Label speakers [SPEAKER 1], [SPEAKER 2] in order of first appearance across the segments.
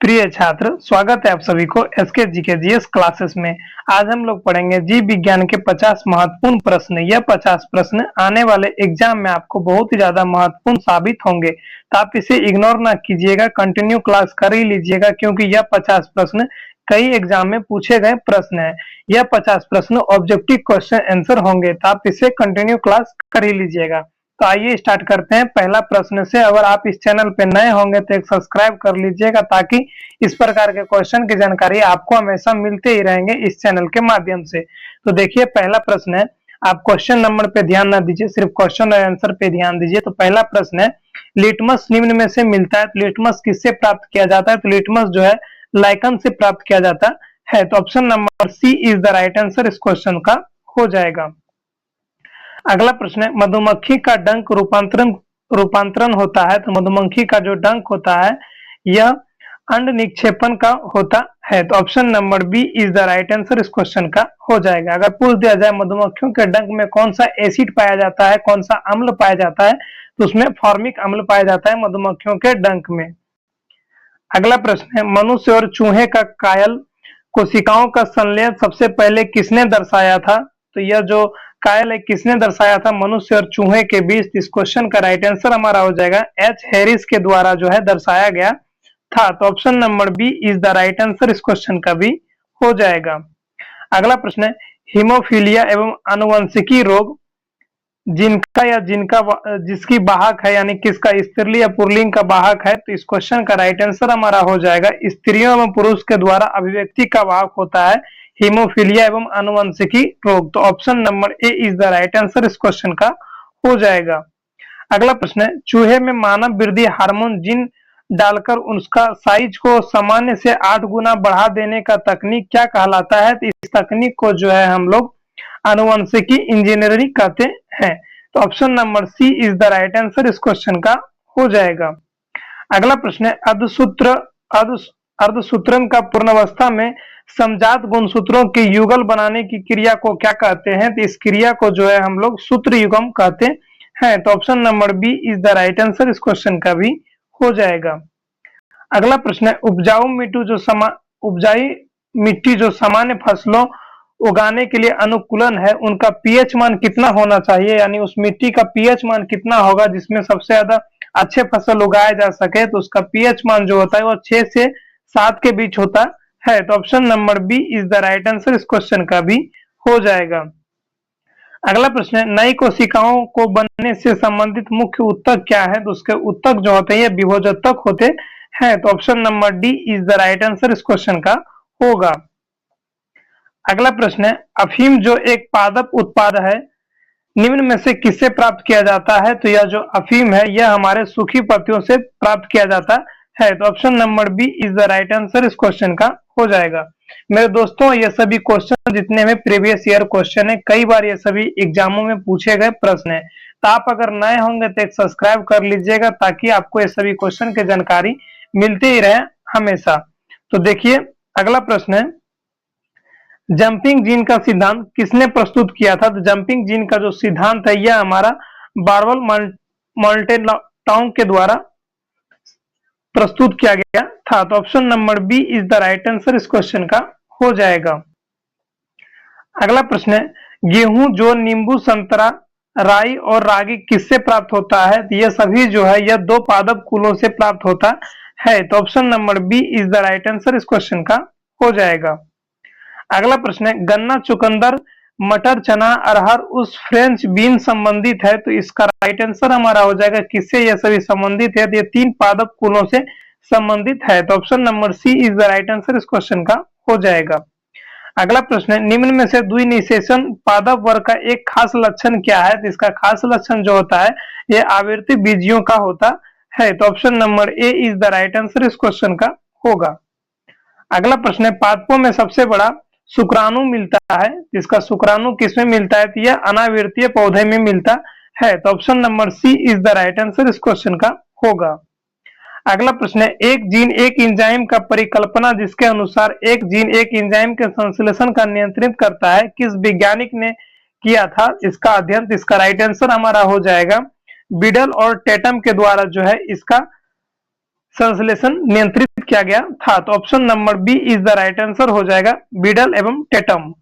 [SPEAKER 1] प्रिय छात्र, स्वागत है आप सभी को एसके जीके जीएस क्लासेस में। आज हम लोग पढ़ेंगे जीव विज्ञान के 50 महत्वपूर्ण प्रश्न। यह 50 प्रश्न आने वाले एग्जाम में आपको बहुत ही ज्यादा महत्वपूर्ण साबित होंगे, तो आप इसे इग्नोर ना कीजिएगा, कंटिन्यू क्लास कर ही लीजिएगा, क्योंकि यह 50 प्रश्न कई एग्जाम में पूछे गए प्रश्न है। यह 50 प्रश्न ऑब्जेक्टिव क्वेश्चन आंसर होंगे, तो आप इसे कंटिन्यू क्लास कर ही लीजिएगा। तो आइए स्टार्ट करते हैं पहला प्रश्न से। अगर आप इस चैनल पे नए होंगे तो एक सब्सक्राइब कर लीजिएगा, ताकि इस प्रकार के क्वेश्चन की जानकारी आपको हमेशा मिलते ही रहेंगे इस चैनल के माध्यम से। तो देखिए पहला प्रश्न है, आप क्वेश्चन नंबर पे ध्यान ना दीजिए, सिर्फ क्वेश्चन और आंसर पे ध्यान दीजिए। तो पहला प्रश्न है, लिटमस निम्न में से मिलता है, तो लिटमस किससे प्राप्त किया जाता है? तो लिटमस जो है लाइकन से प्राप्त किया जाता है। तो option number C is the right answer इस क्वेश्चन का हो जाएगा। अगला प्रश्न है, मधुमक्खी का डंक रूपांतरण रूपांतरण होता है। तो मधुमक्खी का जो डंक होता है यह अंड निक्षेपण का होता है। तो option number B is the right answer इस क्वेश्चन का हो जाएगा। अगर पूछ दिया जाए मधुमक्खियों के डंक में कौन सा एसिड पाया जाता है, कौन सा अम्ल पाया जाता है, तो उसमें फॉर्मिक अम्ल पाया जाता है मधुमक्खियों के डंक में। अगला प्रश्न है, मनुष्य और चूहे का कायल कोशिकाओं का संलयन सबसे पहले किसने दर्शाया था? तो यह जो कायल है किसने दर्शाया था मनुष्य और चूहे के बीच? इस क्वेश्चन का राइट आंसर हमारा हो जाएगा एच हैरिस के द्वारा जो है दर्शाया गया था। तो option number B is the right answer इस क्वेश्चन का भी हो जाएगा। अगला प्रश्न है, हीमोफीलिया एवं आनुवंशिकी रोग जिनका या जिनका जिसकी वाहक है, यानी किसका, स्त्रीलिंग या पुल्लिंग का वाहक है? तो इस क्वेश्चन का राइट आंसर हमारा हो जाएगा स्त्रियों एवं पुरुष के द्वारा अभिव्यक्ति का वाहक होता है हीमोफीलिया एवं आनुवंशिकी रोग। तो option number A is the right answer इस क्वेश्चन का हो जाएगा। अगला प्रश्न है, चूहे में मानव वृद्धि हार्मोन जीन डालकर उसका साइज को सामान्य से 8 गुना बढ़ा देने का तकनीक क्या कहलाता है? तो इस तकनीक को जो है हम लोग आनुवंशिकी इंजीनियरिंग कहते हैं। तो option number C is the right answer इस क्वेश्चन का हो जाएगा। अगला प्रश्न है, अर्धसूत्रन का पूर्णावस्था में समजात गुणसूत्रों के युगल बनाने की क्रिया को क्या कहते हैं? तो इस क्रिया को जो है हम लोग सूत्र युग्म कहते हैं। तो option number B is the right answer इस क्वेश्चन का भी हो जाएगा। अगला प्रश्न है, उपजाऊ मिट्टी जो सामान्य फसलों उगाने के लिए अनुकूलन है, उनका पीएच मान कितना होना चाहिए? यानी उस मिट्टी का पीएच मान कितना होगा जिसमें सबसे ज्यादा अच्छे फसल उगाए जा सके? तो उसका पीएच मान जो होता है वो 6 से 7 के बीच होता है। तो option number B is the right answer इस क्वेश्चन का भी हो जाएगा। अगला प्रश्न है, नई कोशिकाओं को बनने से संबंधित मुख्य उत्तक क्या है? तो उसके उत्तक जो होते हैं ये विभोजोत्तक होते हैं। तो option number D is the right answer इस क्वेश्चन का होगा। अगला प्रश्न है, अफीम जो एक पादप उत्पाद है निम्न में से किससे प्राप्त किया जाता है? तो यह जो अफीम है यह हमारे सूखी पत्तियों से प्राप्त किया जाता है। तो option number B is the right answer इस क्वेश्चन का हो जाएगा। मेरे दोस्तों, ये सभी क्वेश्चन जितने में प्रीवियस ईयर क्वेश्चन है, कई बार ये सभी एग्जामों में पूछे गए प्रश्न है। तो आप अगर नए होंगे तो एक सब्सक्राइब कर लीजिएगा, ताकि आपको ये सभी क्वेश्चन की जानकारी मिलती ही रहे हमेशा। तो देखिए अगला प्रश्न है, जंपिंग जीन का सिद्धांत किसने प्रस्तुत किया था? तो जंपिंग जीन का जो सिद्धांत है यह हमारा बार्बल माल्टेनटाउन के द्वारा प्रस्तुत किया गया था। तो option number B is the right answer इस क्वेश्चन का हो जाएगा। अगला प्रश्न है, गेहूं जो नींबू संतरा राई और रागी किससे प्राप्त होता है? तो यह सभी जो है यह 2 पादप कुलों से प्राप्त होता है। तो option number B is the right answer इस क्वेश्चन का हो जाएगा। अगला प्रश्न है, गन्ना, चुकंदर, मटर, चना, अरहर उस फ्रेंच बीन संबंधित है। तो इसका राइट आंसर हमारा हो जाएगा किससे यह सभी संबंधित है? तो ये 3 पादप कुलों से संबंधित है। तो option number C is the right answer इस क्वेश्चन का हो जाएगा। अगला प्रश्न है, निम्न में से द्विनिषेचन पादप वर्ग का एक खास लक्षण क्या है? तो इसका खास लक्षण जो होता है यह आवृत्ति बीजियों का होता है। तो option number A is the right answer इस क्वेश्चन का होगा। अगला प्रश्न है, पादपों में सबसे बड़ा शुक्राणु मिलता है, इसका शुक्राणु किसमें मिलता है? तो यह अनावृतीय पौधे में मिलता है। तो option number C is the right answer इस क्वेश्चन का होगा। अगला प्रश्न है, एक जीन एक एंजाइम का परिकल्पना जिसके अनुसार एक जीन एक एंजाइम के संश्लेषण का नियंत्रित करता है, किस वैज्ञानिक ने किया था इसका अध्ययन? इसका राइट आंसर हमारा हो जाएगा बिडल और टेटम के द्वारा जो है इसका संश्लेषण नियंत्रित किया गया था। तो option number B is the right answer हो जाएगा, बीडल एवं टेटम।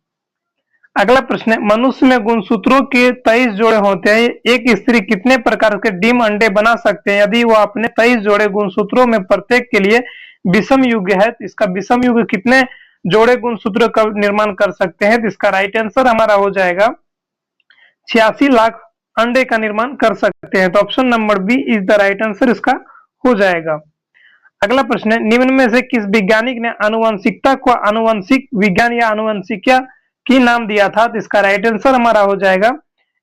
[SPEAKER 1] अगला प्रश्न है, मनुष्य में गुणसूत्रों के 23 जोड़े होते हैं, एक स्त्री कितने प्रकार के डिम अंडे बना सकते हैं यदि वह अपने 23 जोड़े गुणसूत्रों में प्रत्येक के लिए विषम युग्म है? तो इसका विषम युग्म कितने जोड़े गुणसूत्रों का निर्माण कर सकते हैं? तो इसका राइट आंसर हमारा हो जाएगा 86 लाख अंडे का निर्माण कर सकते हैं। तो option number B is the right answer इसका हो जाएगा। अगला प्रश्न है, निम्न में से किस वैज्ञानिक ने आनुवंशिकता को आनुवंशिक विज्ञान या आनुवंशिकी की नाम दिया था? तो इसका राइट आंसर हमारा हो जाएगा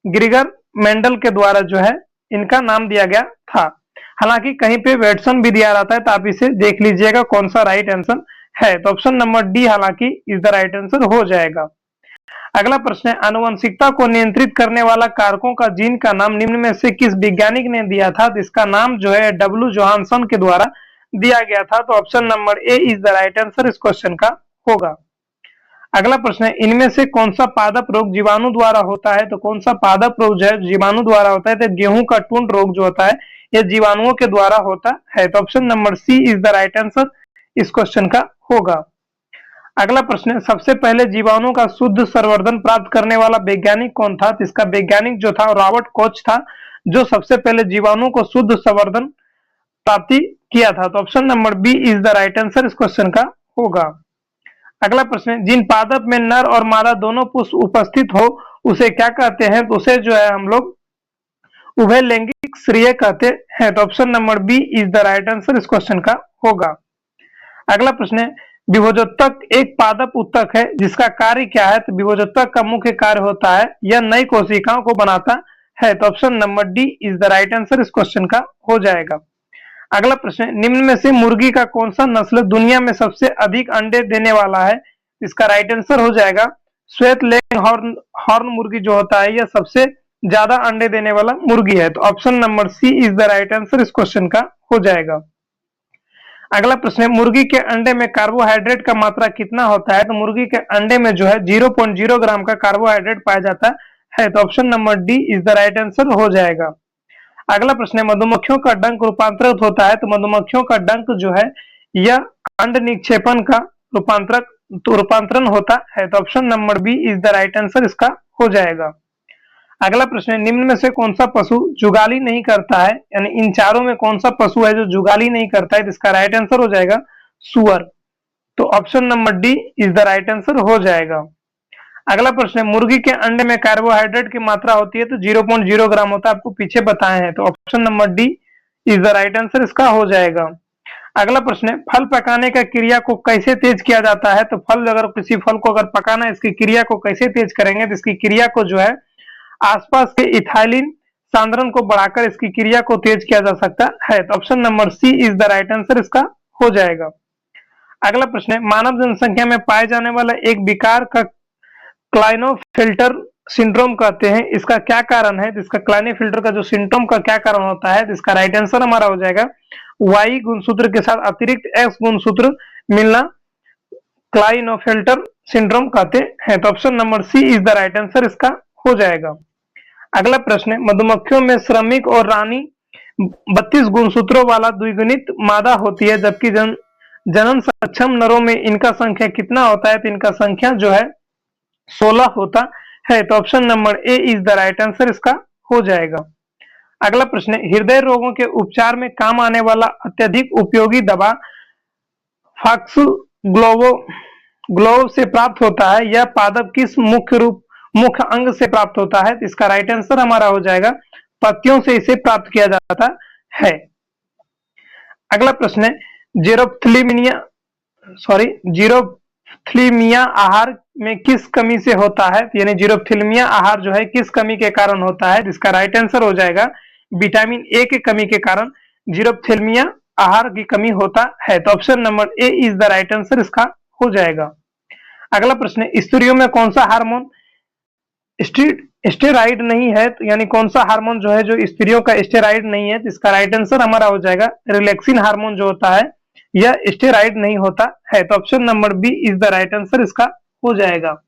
[SPEAKER 1] ग्रिगर मेंडल के द्वारा जो है इनका नाम दिया गया था। हालांकि कहीं पे वेटसन भी दिया रहता है, तो आप इसे देख लीजिएगा कौन सा राइट आंसर है। तो ऑप्शन नंबर डी हालांकि इज द राइट आंसर हो जाएगा। अगला प्रश्न है, आनुवंशिकता को नियंत्रित करने वाला कारकों का जीन का नाम निम्न में से किस वैज्ञानिक ने दिया था? तो इसका नाम जो है डब्ल्यू जोहानसन के द्वारा दिया गया था। तो option number A is the right answer इस क्वेश्चन का होगा। अगला प्रश्न है, इनमें से कौन सा पादप रोग जीवाणु द्वारा होता है? तो कौन सा पादप रोग जो है जीवाणु द्वारा होता है? तो गेहूं का टुंड रोग जो होता है यह जीवाणुओं के द्वारा होता है। तो option number C is the right answer इस क्वेश्चन का होगा। अगला प्रश्न है, सबसे पहले जीवाणु का शुद्ध संवर्धन प्राप्त करने वाला वैज्ञानिक कौन था? तो इसका वैज्ञानिक जो था रॉबर्ट कोच था, जो सबसे पहले जीवाणु को शुद्ध संवर्धन प्राप्ति किया था। तो option number B is the right answer इस क्वेश्चन का होगा। अगला प्रश्न है, जिन पादप में नर और मादा दोनों पुष्प उपस्थित हो उसे क्या कहते हैं? तो उसे जो है हम लोग उभय लैंगिक श्रेय कहते हैं। तो option number B is the right answer इस क्वेश्चन का होगा। अगला प्रश्न है, विभोजोत्तक एक पादप उत्तक है जिसका कार्य क्या है? तो विभोजोत्तक का मुख्य कार्य होता है यह नई कोशिकाओं को बनाता है। तो option number D is the right answer इस क्वेश्चन का हो जाएगा। अगला प्रश्न है, निम्न में से मुर्गी का कौन सा नस्ल दुनिया में सबसे अधिक अंडे देने वाला है? इसका राइट आंसर हो जाएगा श्वेत लेग हॉर्न मुर्गी जो होता है यह सबसे ज्यादा अंडे देने वाला मुर्गी है। तो option number C is the right answer इस क्वेश्चन का हो जाएगा। अगला प्रश्न है, मुर्गी के अंडे में कार्बोहाइड्रेट का मात्रा कितना होता है? तो मुर्गी के अंडे में जो है 0.0 ग्राम का कार्बोहाइड्रेट पाया जाता है। तो option number D is the right answer हो जाएगा। अगला प्रश्न है, मधुमक्खियों का डंक रूपांतरित होता है। तो मधुमक्खियों का डंक जो है यह अंड निक्षेपण का रूपांतरण होता है। तो option number B is the right answer इसका हो जाएगा। अगला प्रश्न है, निम्न में से कौन सा पशु जुगाली नहीं करता है? यानी इन चारों में कौन सा पशु है जो जुगाली नहीं करता है? तो इसका राइट आंसर हो जाएगा सुअर। तो option number D is the right answer हो जाएगा। अगला प्रश्न है, मुर्गी के अंडे में कार्बोहाइड्रेट की मात्रा होती है तो 0.0 ग्राम होता है, आपको पीछे बताए हैं। तो option number D is the right answer इसका हो जाएगा। अगला प्रश्न है, फल पकाने का क्रिया को कैसे तेज किया जाता है? तो फल अगर किसी फल को अगर पकाना है इसकी क्रिया को कैसे तेज करेंगे? तो इसकी क्रिया को जो है आसपास के इथाइलिन सांद्रण को बढ़ाकर इसकी क्रिया को तेज किया जा सकता है। तो option number C is the right answer इसका हो जाएगा। अगला प्रश्न है, मानव जनसंख्या में पाए जाने वाला एक विकार का क्लाइनोफिल्टर सिंड्रोम कहते हैं, इसका क्या कारण है? तो इसका क्लाइनोफिल्टर का जो सिंड्रोम का क्या कारण होता है? तो इसका राइट आंसर हमारा हो जाएगा वाई गुणसूत्र के साथ अतिरिक्त एक्स गुणसूत्र मिलना क्लाइनोफिल्टर सिंड्रोम कहते हैं। तो option number C is the right answer इसका हो जाएगा। अगला प्रश्न है, मधुमक्खियों में श्रमिक और रानी 32 गुणसूत्रों वाला द्विगुणित मादा होती है, जबकि जनन सक्षम नरों में इनका संख्या कितना होता है? तो इनका संख्या जो है 16 होता है। तो option number A is the right answer इसका हो जाएगा। अगला प्रश्न है, हृदय रोगों के उपचार में काम आने वाला अत्यधिक उपयोगी दवा फॉक्सग्लोव से प्राप्त होता है, यह पादप किस मुख्य अंग से प्राप्त होता है? तो इसका राइट आंसर हमारा हो जाएगा पत्तियों से इसे प्राप्त किया जाता है। अगला प्रश्न है, जीरोफ्थिल्मिया आहार में किस कमी से होता है? यानी जीरोफ्थिल्मिया आहार जो है किस कमी के कारण होता है? इसका राइट आंसर हो जाएगा विटामिन ए के कमी के कारण जीरोफ्थिल्मिया आहार की कमी होता है। तो option number A is the right answer इसका हो जाएगा। अगला प्रश्न है, स्त्रियों में कौन सा हार्मोन स्टेरॉइड नहीं है? तो यानी कौन सा हार्मोन जो है जो स्त्रियों का स्टेरॉइड नहीं है? तो इसका राइट आंसर हमारा हो जाएगा रिलैक्सिन हार्मोन जो होता है यह स्टेरॉइड नहीं होता है। तो option number B is the right answer इसका हो जाएगा।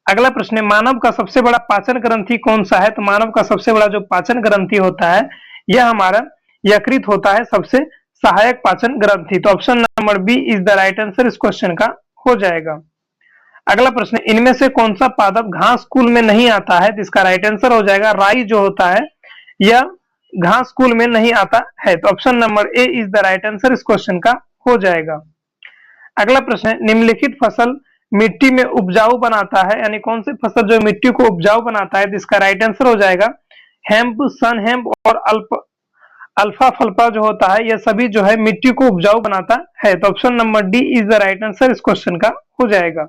[SPEAKER 1] अगला प्रश्न है, मानव का सबसे बड़ा पाचन ग्रंथि कौन सा है? तो मानव का सबसे बड़ा जो पाचन ग्रंथि होता है यह हमारा यकृत होता है सबसे सहायक पाचन ग्रंथि। तो option number B is the right answer इस क्वेश्चन का हो जाएगा। अगला प्रश्न, इनमें से कौन सा पादप घास कुल में नहीं आता है? तो इसका राइट आंसर हो जाएगा राई जो होता है यह घास कुल में नहीं आता है। तो option number A is the right answer इस क्वेश्चन का हो जाएगा। अगला प्रश्न है, निम्नलिखित फसल मिट्टी में उपजाऊ बनाता है, यानी कौन सी फसल जो मिट्टी को उपजाऊ बनाता है? तो इसका राइट आंसर हो जाएगा हेम्प, सन हेम्प और अल्फा फल्फा जो होता है यह सभी जो है मिट्टी को उपजाऊ बनाता है। तो option number D is the right answer इस क्वेश्चन का हो जाएगा।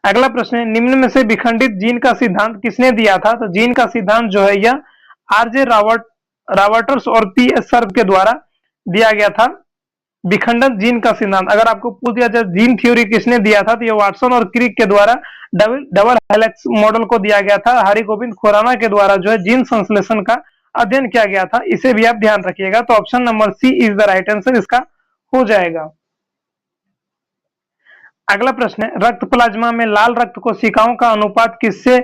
[SPEAKER 1] अगला प्रश्न है, निम्न में से विखंडित जीन का सिद्धांत किसने दिया था? तो जीन का सिद्धांत जो है यह आरजे रॉबर्टस और पी एस सर्व के द्वारा दिया गया था। विखंडन जीन का सिद्धांत अगर आपको पूछ दिया जाए जीन थ्योरी किसने दिया था, तो यह वाटसन और क्रिक के द्वारा डबल हेलिक्स मॉडल को दिया गया था। हरिगोविंद खुराना के द्वारा जो है जीन संश्लेषण का अध्ययन किया गया था। इसे भी आप ध्यान रखिएगा। तो option number C is the right answer इसका हो जाएगा। अगला प्रश्न है, रक्त प्लाज्मा में लाल रक्त कोशिकाओं का अनुपात किससे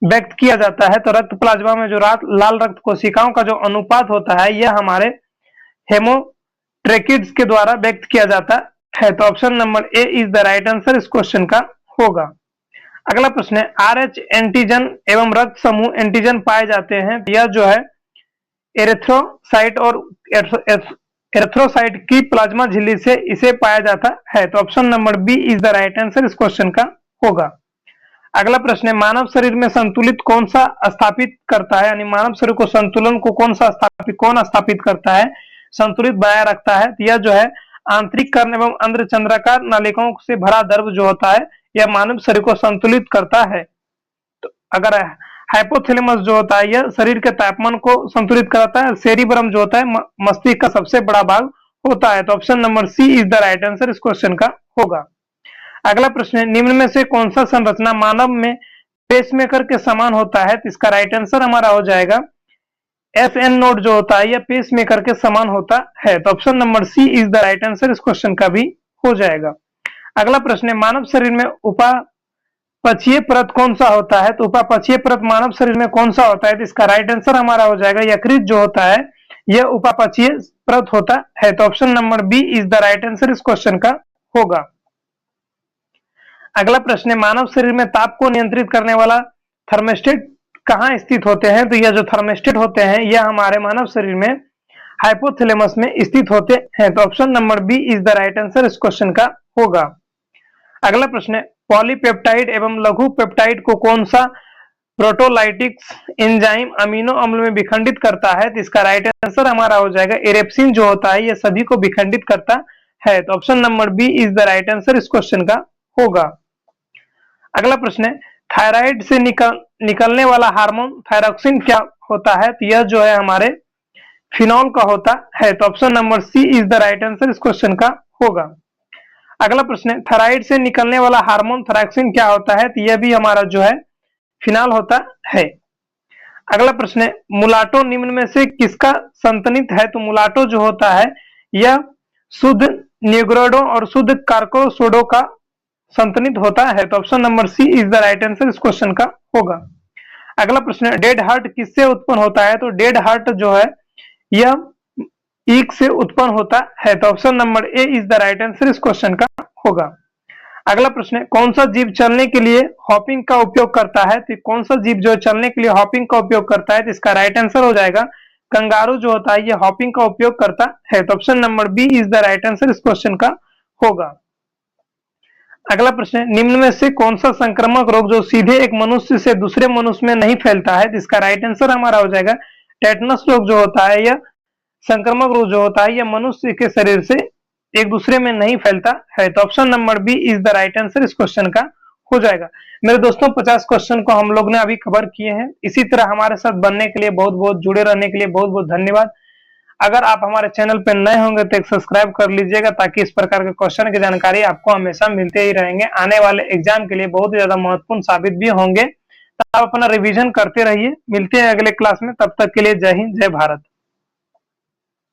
[SPEAKER 1] व्यक्त किया जाता है? तो रक्त प्लाज्मा में जो लाल रक्त कोशिकाओं का जो अनुपात होता है यह हमारे हेमोट्रेकिड्स के द्वारा व्यक्त किया जाता है। तो option number A is the right answer इस क्वेश्चन का होगा। अगला प्रश्न है, आरएच एंटीजन एवं रक्त समूह एंटीजन पाए जाते हैं, यह जो है एरिथ्रोसाइट और एरिथ्रोसाइट की प्लाज्मा झिल्ली से इसे पाया जाता है। तो option number B is the right answer इस क्वेश्चन का होगा। अगला प्रश्न है, मानव शरीर में संतुलित कौन सा स्थापित करता है, यानी मानव शरीर को संतुलन को कौन स्थापित करता है, संतुलित बनाए रखता है? तो यह जो है आंतरिक कर्ण एवं अंध्रचंद्राकार नलिकाओं से भरा द्रव जो होता है यह मानव शरीर को संतुलित करता है। तो अगर हाइपोथैलेमस जो होता है यह शरीर के तापमान को संतुलित कराता है। सेरिब्रम जो होता है मस्तिष्क का सबसे बड़ा भाग होता है। तो option number C is the right answer इस क्वेश्चन का होगा। अगला प्रश्न है, निम्न में से कौन सा संरचना मानव में पेसमेकर के समान होता है? तो इसका राइट आंसर हमारा हो जाएगा एफएन नोड जो होता है यह पेसमेकर के समान होता है। तो option number C is the right answer इस क्वेश्चन का भी हो जाएगा। अगला प्रश्न है, मानव शरीर में उपापचयी परत कौन सा होता है? तो उपापचयी परत मानव शरीर में कौन सा होता है? तो इसका राइट आंसर हमारा हो जाएगा यकृत जो होता है यह उपापचयी परत होता है। तो option number B is the right answer इस क्वेश्चन का होगा। अगला प्रश्न है, मानव शरीर में ताप को नियंत्रित करने वाला थर्मोस्टेट कहाँ स्थित होते हैं? तो यह जो थर्मोस्टेट होते हैं यह हमारे मानव शरीर में हाइपोथैलेमस में स्थित होते हैं। तो option number B is the right answer इस क्वेश्चन का होगा। अगला प्रश्न है, पॉलीपेप्टाइड एवं लघु पेप्टाइड को कौन सा प्रोटोलाइटिक्स एंजाइम अमीनो अम्ल में विखंडित करता है? तो इसका राइट आंसर हमारा हो जाएगा एरेप्सिन जो होता है यह सभी को विखंडित करता है। तो option number B is the right answer इस क्वेश्चन का होगा। अगला प्रश्न है, थायराइड से निकलने वाला हार्मोन थायरोक्सिन क्या होता है? तो यह जो है हमारे फिनॉल का होता है। तो option number C is the right answer इस क्वेश्चन का होगा। अगला प्रश्न है, थायराइड से निकलने वाला हार्मोन थायरोक्सिन क्या होता है? तो यह भी हमारा जो है फिनॉल होता है। अगला प्रश्न है, मुलाटो निम्न में से किसका संतनित है? तो मुलाटो जो होता है यह शुद्ध न्यूग्रोडो और शुद्ध कार्कोसोडो का संतनित होता है। तो option number C is the right answer इस क्वेश्चन का होगा। अगला प्रश्न है, डेड हार्ट किससे उत्पन्न होता है? तो डेड हार्ट जो है यह ईक से उत्पन्न होता है। तो option number A is the right answer इस क्वेश्चन का होगा। अगला प्रश्न है, कौन सा जीव चलने के लिए हॉपिंग का उपयोग करता है? तो कौन सा जीव जो चलने के लिए हॉपिंग का उपयोग करता है? तो इसका राइट आंसर हो जाएगा कंगारू जो होता है यह हॉपिंग का उपयोग करता है। तो option number B is the right answer इस क्वेश्चन का होगा। अगला प्रश्न है, निम्न में से कौन सा संक्रामक रोग जो सीधे एक मनुष्य से दूसरे मनुष्य में नहीं फैलता है? तो इसका राइट आंसर हमारा हो जाएगा टेटनस रोग जो होता है यह संक्रामक रोग जो होता है यह मनुष्य के शरीर से एक दूसरे में नहीं फैलता है। तो option number B is the right answer इस क्वेश्चन का हो जाएगा। मेरे दोस्तों 50 क्वेश्चन को हम लोग ने अभी कवर किए हैं। इसी तरह हमारे साथ बनने के लिए बहुत बहुत जुड़े रहने के लिए बहुत बहुत धन्यवाद। अगर आप हमारे चैनल पर नए होंगे तो एक सब्सक्राइब कर लीजिएगा ताकि इस प्रकार के क्वेश्चन की जानकारी आपको हमेशा मिलते ही रहेंगे। आने वाले एग्जाम के लिए बहुत ही ज्यादा महत्वपूर्ण साबित भी होंगे। तो आप अपना रिवीजन करते रहिए। मिलते हैं अगले क्लास में, तब तक के लिए जय हिंद जय भारत।